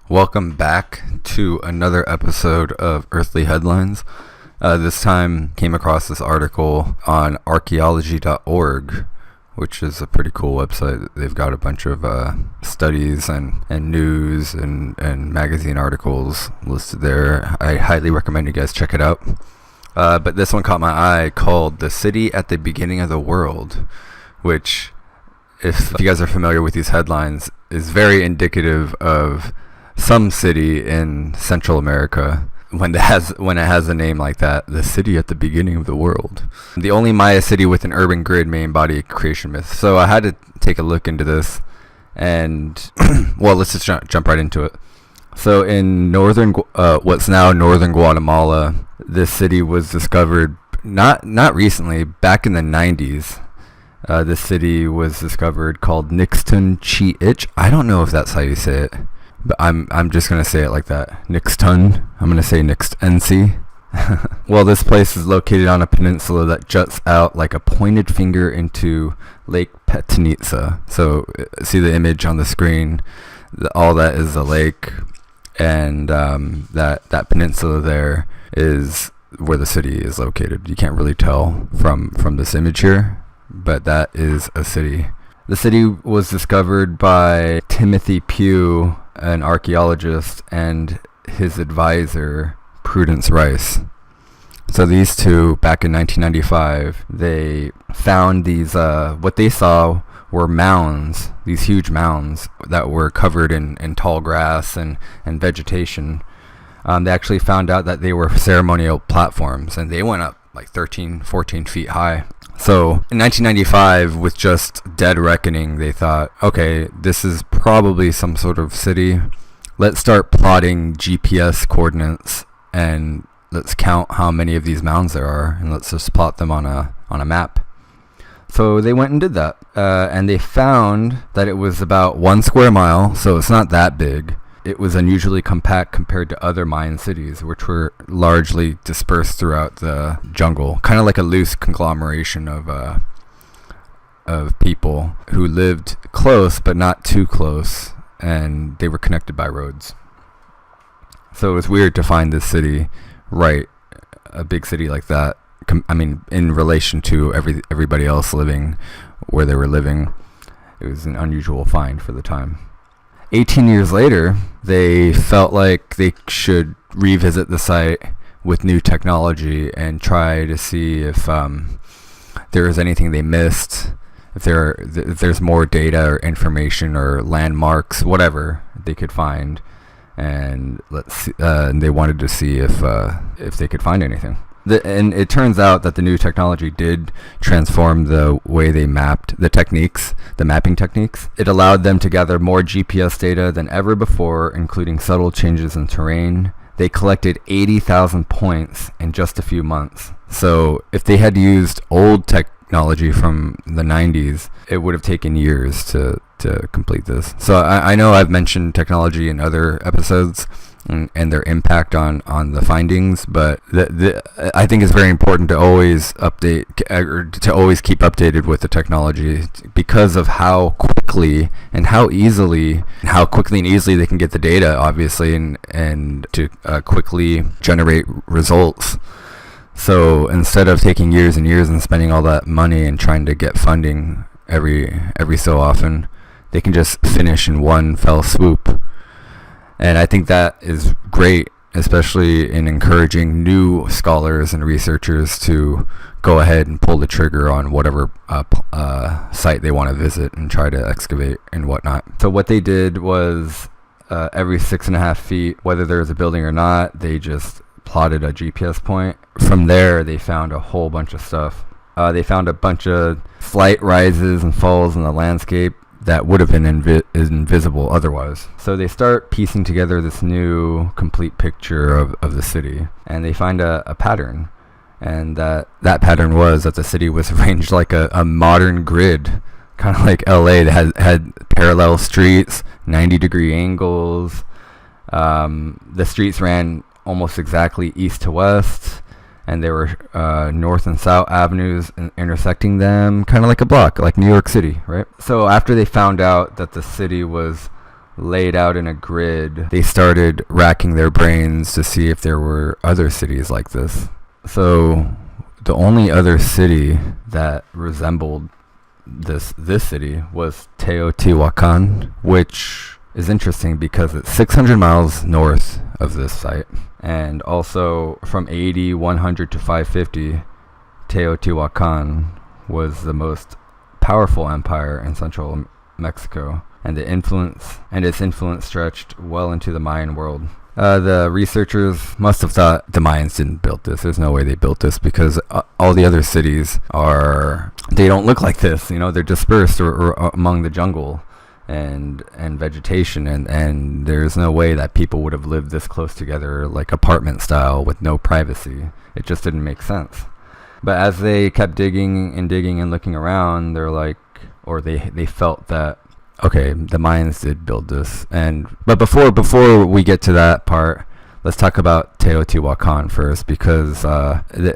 Welcome back to another episode of Earthly Headlines. This time came across this article on archaeology.org, which is a pretty cool website. They've got a bunch of studies and news and magazine articles listed there. I highly recommend you guys check it out. But this one caught my eye, called The City at the Beginning of the World, which, if you guys are familiar with these headlines, is very indicative of some city in Central America when it has a name like that, the city at the beginning of the world. The only Maya city with an urban grid may embody a creation myth. So I had to take a look into this, and well, let's just jump right into it. So in what's now northern Guatemala, this city was discovered not recently, back in the 90s. This city was discovered, called Nixtun-Chi'ich. I don't know if that's how you say it, but I'm just gonna say it like that. Nixtun. I'm gonna say Nixtun-Chi. Well, this place is located on a peninsula that juts out like a pointed finger into Lake Petanitza. So see the image on the screen. All that is a lake, and that peninsula there is where the city is located. You can't really tell from this image here, but that is a city. The city was discovered by Timothy Pugh, an archaeologist, and his advisor, Prudence Rice. So these two, back in 1995, they found these, what they saw were mounds, these huge mounds that were covered in tall grass and vegetation. They actually found out that they were ceremonial platforms, and they went up like 13, 14 feet high. So in 1995, with just dead reckoning, they thought, okay, this is probably some sort of city. Let's start plotting GPS coordinates, and let's count how many of these mounds there are, and let's just plot them on a map. So they went and did that, and they found that it was about 1 square mile, so it's not that big. It was unusually compact compared to other Mayan cities, which were largely dispersed throughout the jungle, kind of like a loose conglomeration of people who lived close but not too close, and they were connected by roads. So it was weird to find this city, right, a big city like that. In relation to everybody else living where they were living, it was an unusual find for the time. 18 years later, they felt like they should revisit the site with new technology and try to see if there was anything they missed, if there's more data or information or landmarks, whatever they could find, and they wanted to see if they could find anything. And it turns out that the new technology did transform the way they mapped the mapping techniques. It allowed them to gather more GPS data than ever before, including subtle changes in terrain. They collected 80,000 points in just a few months. So if they had used old technology from the 90s, it would have taken years to complete this. So I know I've mentioned technology in other episodes and their impact on the findings, but I think it's very important to always update, or to always keep updated with the technology, because of how quickly and easily they can get the data, obviously, and to quickly generate results. So instead of taking years and years and spending all that money and trying to get funding every so often, they can just finish in one fell swoop. And I think that is great, especially in encouraging new scholars and researchers to go ahead and pull the trigger on whatever site they want to visit and try to excavate and whatnot. So what they did was, every 6.5 feet, whether there was a building or not, they just plotted a GPS point. From there, they found a whole bunch of stuff. They found a bunch of slight rises and falls in the landscape that would have been invisible otherwise. So they start piecing together this new complete picture of the city, and they find a pattern. And that pattern was that the city was arranged like a modern grid, kind of like LA, that had parallel streets, 90-degree angles. The streets ran almost exactly east to west, and there were north and south avenues intersecting them, kind of like a block, like New York City, right? So after they found out that the city was laid out in a grid, they started racking their brains to see if there were other cities like this. So the only other city that resembled this city was Teotihuacan, which is interesting because it's 600 miles north of this site. And also from 80, 100 to 550, Teotihuacan was the most powerful empire in central Mexico, and its influence stretched well into the Mayan world. The researchers must have thought the Mayans didn't build this. There's no way they built this, because all the other cities they don't look like this. You know, they're dispersed or among the jungle and vegetation, and there's no way that people would have lived this close together, like apartment style, with no privacy. It just didn't make sense. But as they kept digging and looking around, they felt that, okay, the Mayans did build this. But before we get to that part, let's talk about Teotihuacan first, because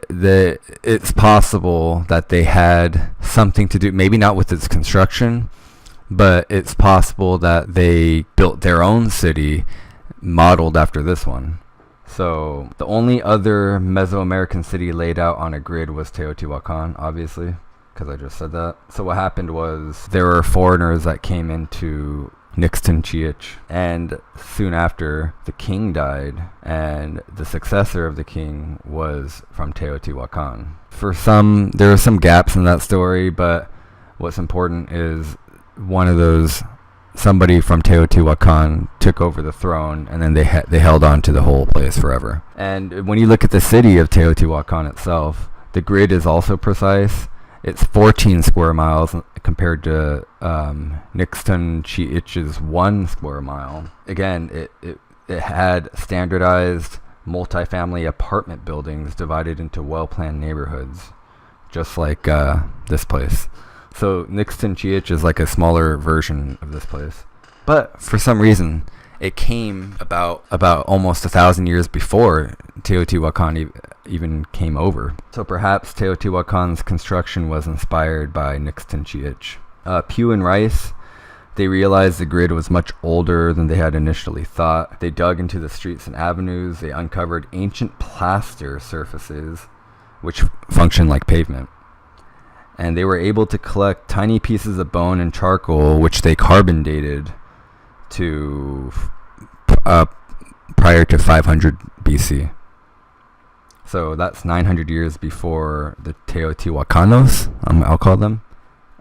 it's possible that they had something to do, maybe not with its construction, but it's possible that they built their own city modeled after this one. So the only other Mesoamerican city laid out on a grid was Teotihuacan, obviously, because I just said that. So what happened was there were foreigners that came into Nixtun-Chi'ich, and soon after the king died, and the successor of the king was from Teotihuacan. There are some gaps in that story, but what's important is somebody from Teotihuacan took over the throne, and then they held on to the whole place forever. And when you look at the city of Teotihuacan itself, the grid is also precise. It's 14 square miles compared to Nixtun-Chi'ich's 1 square mile. Again, it had standardized multifamily apartment buildings divided into well-planned neighborhoods, just like this place. So Nixtun-Chi'ich is like a smaller version of this place. But for some reason, it came about almost 1,000 years before Teotihuacan even came over. So perhaps Teotihuacan's construction was inspired by Nixtun-Chi'ich. Pew and Rice, they realized the grid was much older than they had initially thought. They dug into the streets and avenues. They uncovered ancient plaster surfaces, which function like pavement. And they were able to collect tiny pieces of bone and charcoal, which they carbon dated to prior to 500 BC. So that's 900 years before the Teotihuacanos, I'll call them,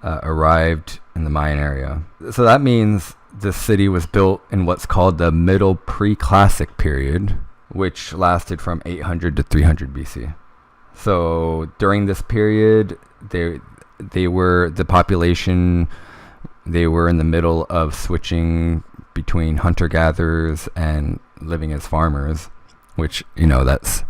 arrived in the Mayan area. So that means this city was built in what's called the Middle Pre-Classic period, which lasted from 800 to 300 BC. So during this period, they were in the middle of switching between hunter-gatherers and living as farmers, which, that's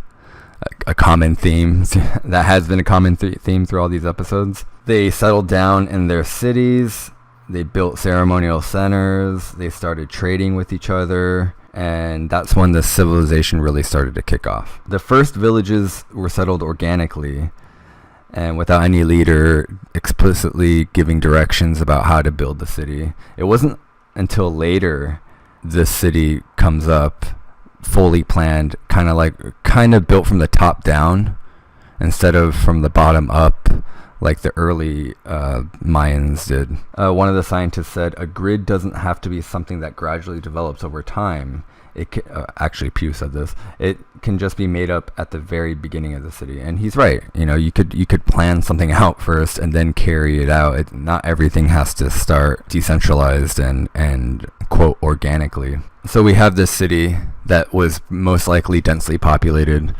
a common theme. That has been a common theme through all these episodes. They settled down in their cities. They built ceremonial centers. They started trading with each other. And that's when the civilization really started to kick off. The first villages were settled organically and without any leader explicitly giving directions about how to build the city. It wasn't until later this city comes up fully planned, kind of built from the top down instead of from the bottom up, like the early Mayans did. One of the scientists said, a grid doesn't have to be something that gradually develops over time. Actually, Pew said this. It can just be made up at the very beginning of the city, and he's right. You could plan something out first and then carry it out. Not everything has to start decentralized and quote organically. So we have this city that was most likely densely populated,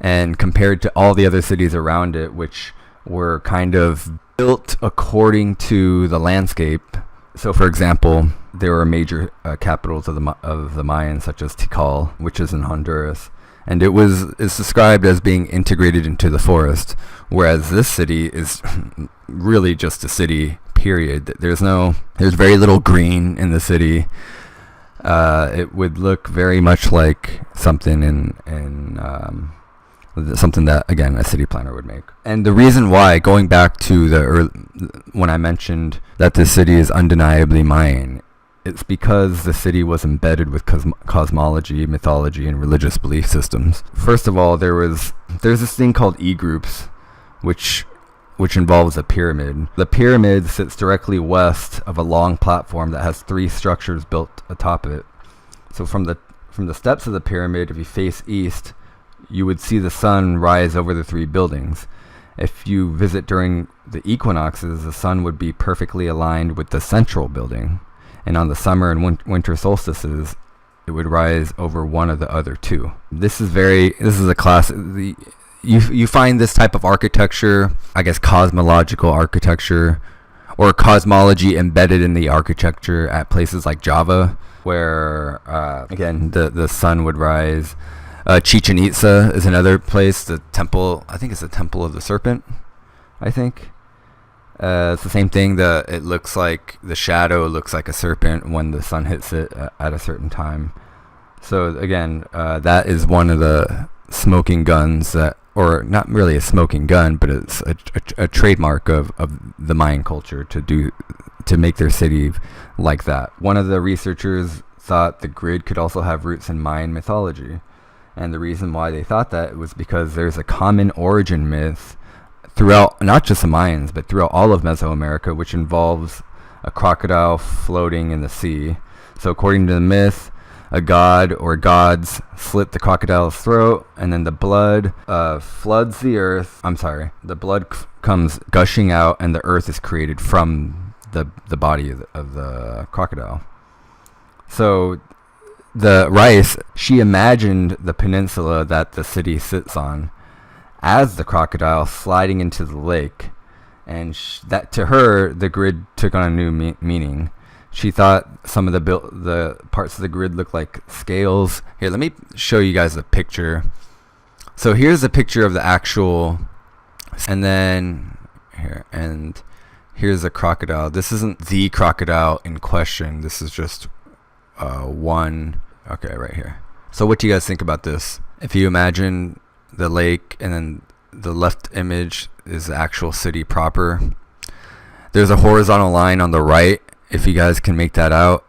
and compared to all the other cities around it, which were kind of built according to the landscape. So, for example, there were major capitals of the Mayans, such as Tikal, which is in Honduras, and it's described as being integrated into the forest, whereas this city is really just a city. Period. There's very little green in the city. It would look very much like something something that, again, a city planner would make. And the reason why, going back to when I mentioned that the city is undeniably Mayan, it's because the city was embedded with cosmology, mythology, and religious belief systems. First of all, there's this thing called E-groups, which involves a pyramid. The pyramid sits directly west of a long platform that has 3 structures built atop it. So from the steps of the pyramid, if you face east, you would see the sun rise over the 3 buildings. If you visit during the equinoxes, the sun would be perfectly aligned with the central building. And on the summer and winter solstices, it would rise over one of the other 2. This is a class. You find this type of architecture, I guess cosmological architecture, or cosmology embedded in the architecture at places like Java, where again the sun would rise. Chichen Itza is another place. The temple, I think it's the Temple of the Serpent. I think it's the same thing. It looks like the shadow looks like a serpent when the sun hits it at a certain time. So again, that is one of the smoking guns that, or not really a smoking gun, but it's a trademark of the Mayan culture to make their city like that. One of the researchers thought the grid could also have roots in Mayan mythology. And the reason why they thought that was because there's a common origin myth throughout, not just the Mayans, but throughout all of Mesoamerica, which involves a crocodile floating in the sea. So according to the myth, a god or gods slit the crocodile's throat, and then the blood floods the earth. The blood comes gushing out, and the earth is created from the body of the crocodile. So the Rice, she imagined the peninsula that the city sits on as the crocodile sliding into the lake, and that to her the grid took on a new meaning. She thought some of the parts of the grid looked like scales. Here, let me show you guys a picture. So here's a picture of the actual, and then here's a crocodile. This isn't the crocodile in question. This is just one. Okay, right here. So what do you guys think about this? If you imagine the lake, and then the left image is the actual city proper. There's a horizontal line on the right, if you guys can make that out,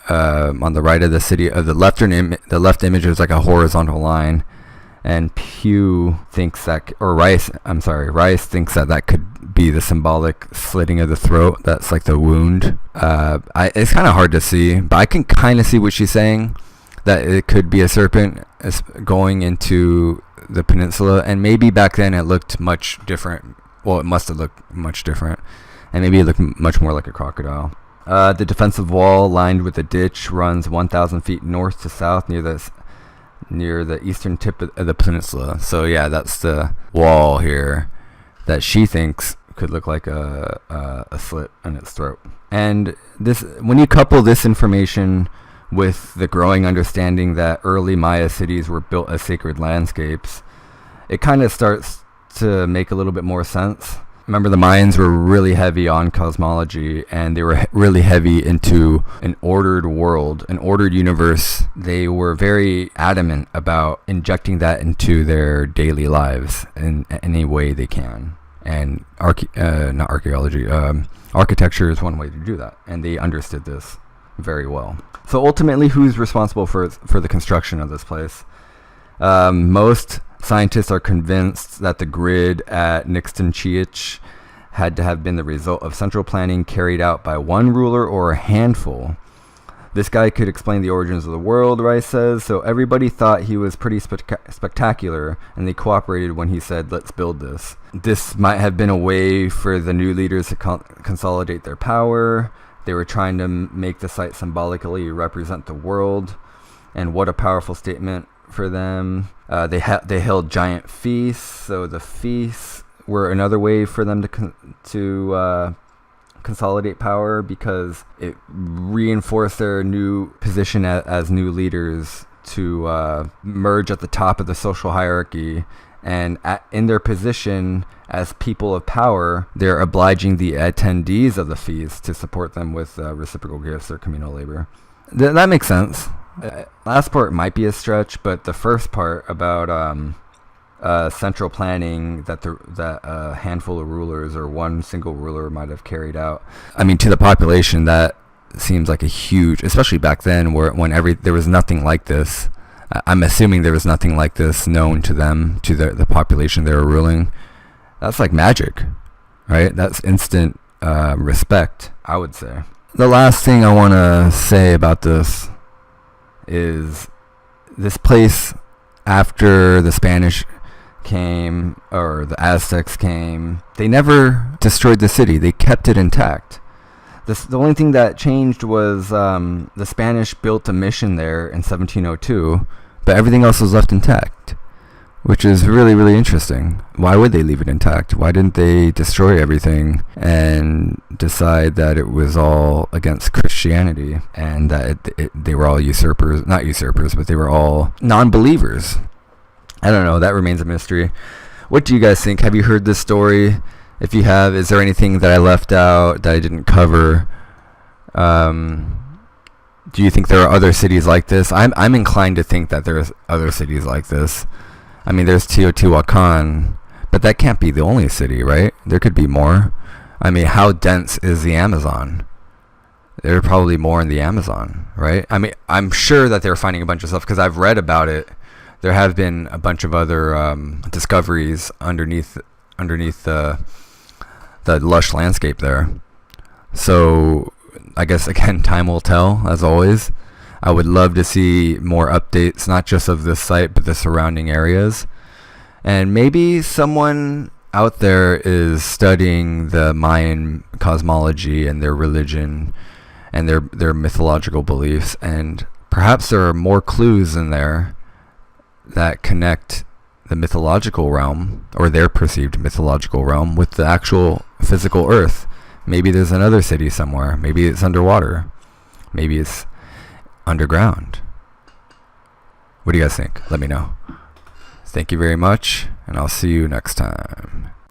on the right of the city. The left image is like a horizontal line, and Rice thinks that could be the symbolic slitting of the throat. That's like the wound. It's kind of hard to see, but I can kind of see what she's saying, that it could be a serpent going into the peninsula, and maybe back then it looked much different. Well, it must have looked much different, and maybe it looked much more like a crocodile. The defensive wall, lined with a ditch, runs 1,000 feet north to south near the eastern tip of the peninsula. So yeah, that's the wall here that she thinks could look like a slit in its throat. And when you couple this information with the growing understanding that early Maya cities were built as sacred landscapes, it kind of starts to make a little bit more sense. Remember, the Mayans were really heavy on cosmology, and they were really heavy into an ordered world, an ordered universe. They were very adamant about injecting that into their daily lives in any way they can. And architecture is one way to do that, and they understood this very well. So ultimately, who's responsible for the construction of this place? Most scientists are convinced that the grid at Nixtun-Chi'ich had to have been the result of central planning carried out by one ruler or a handful. This guy could explain the origins of the world, Rice says, so everybody thought he was pretty spectacular, and they cooperated when he said, let's build this. This might have been a way for the new leaders to consolidate their power. They were trying to make the site symbolically represent the world, and what a powerful statement for them. They held giant feasts, so the feasts were another way for them to consolidate power, because it reinforced their new position as new leaders to merge at the top of the social hierarchy. And in their position as people of power, they're obliging the attendees of the feast to support them with reciprocal gifts or communal labor. That makes sense. Last part might be a stretch, but the first part about central planning that a handful of rulers or one single ruler might have carried out, I mean, to the population, that seems like a huge, especially back then, there was nothing like this. I'm assuming there was nothing like this known to them, to the population they were ruling. That's like magic, right? That's instant respect, I would say. The last thing I want to say about this is this place, after the Spanish came, or the Aztecs came, they never destroyed the city. They kept it intact. The only thing that changed was the Spanish built a mission there in 1702, but everything else was left intact, which is really, really interesting. Why would they leave it intact? Why didn't they destroy everything and decide that it was all against Christianity and that they were all usurpers, not usurpers, but they were all non-believers? I don't know. That remains a mystery. What do you guys think? Have you heard this story? If you have, is there anything that I left out that I didn't cover? Do you think there are other cities like this? I'm inclined to think that there's other cities like this. I mean, there's Teotihuacan, but that can't be the only city, right? There could be more. I mean, how dense is the Amazon? There are probably more in the Amazon, right? I mean, I'm sure that they're finding a bunch of stuff because I've read about it. There have been a bunch of other discoveries underneath the lush landscape there. So I guess, again, time will tell, as always. I would love to see more updates, not just of this site, but the surrounding areas. And maybe someone out there is studying the Mayan cosmology and their religion and their mythological beliefs. And perhaps there are more clues in there that connect the mythological realm, or their perceived mythological realm, with the actual physical Earth. Maybe there's another city somewhere. Maybe it's underwater. Maybe it's underground. What do you guys think? Let me know. Thank you very much, and I'll see you next time.